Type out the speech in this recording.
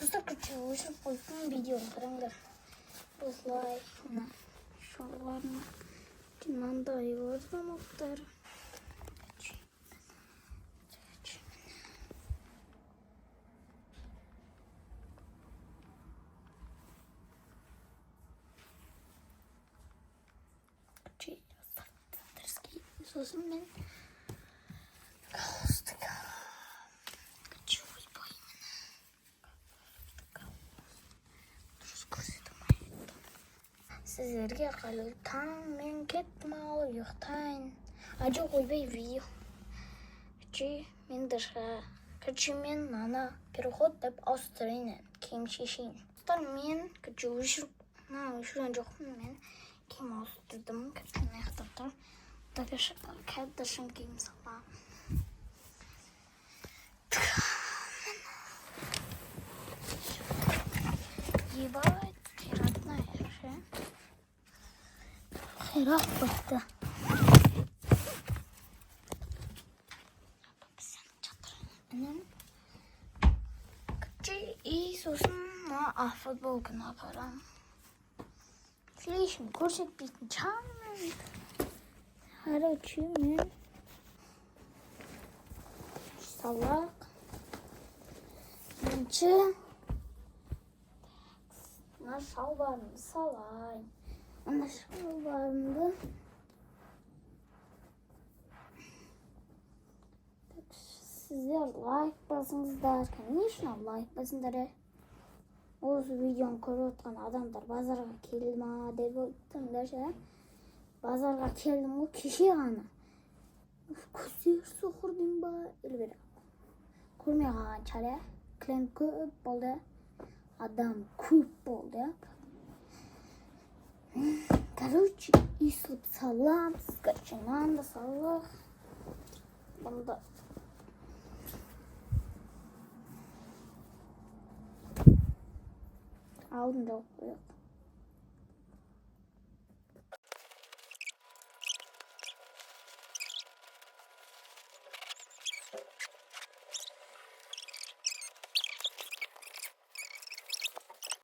Кстати, уже пойдем видео прямо послай на шалварно. Надо его замутать. Соусмен. Sizlerge kalı tam men ketmal yuhtayın. Acı koybay video. Чи мен дашка. Качи мен нана переход деп Австралия кемшишин. Стар мен качи ушур на ушуран жокмун мен кем австрдым качи нехтатар. Дагаш каддашым кем сала. Ебать, родная же. Херак бахта. Иисус'un futboluna param. Слышим, курсик пинчан. Харачумен. Салак. Нче. Наш шалбарым салай. Ана шалбарымды. Sizler like basыңыздар, конечно, like басыңдар. Осы видеоны көріп отқан адамдар базарға келді ма деп отырсыңдар ше. Базарға келдім ғой кеше ғана. Көздер соқырдың ба? Елбері. Көрмей қалған шаре. Клиент көп болды. Адам көп болды. Короче, ислып салам, скачанан да салах. Бында алдында жоқ.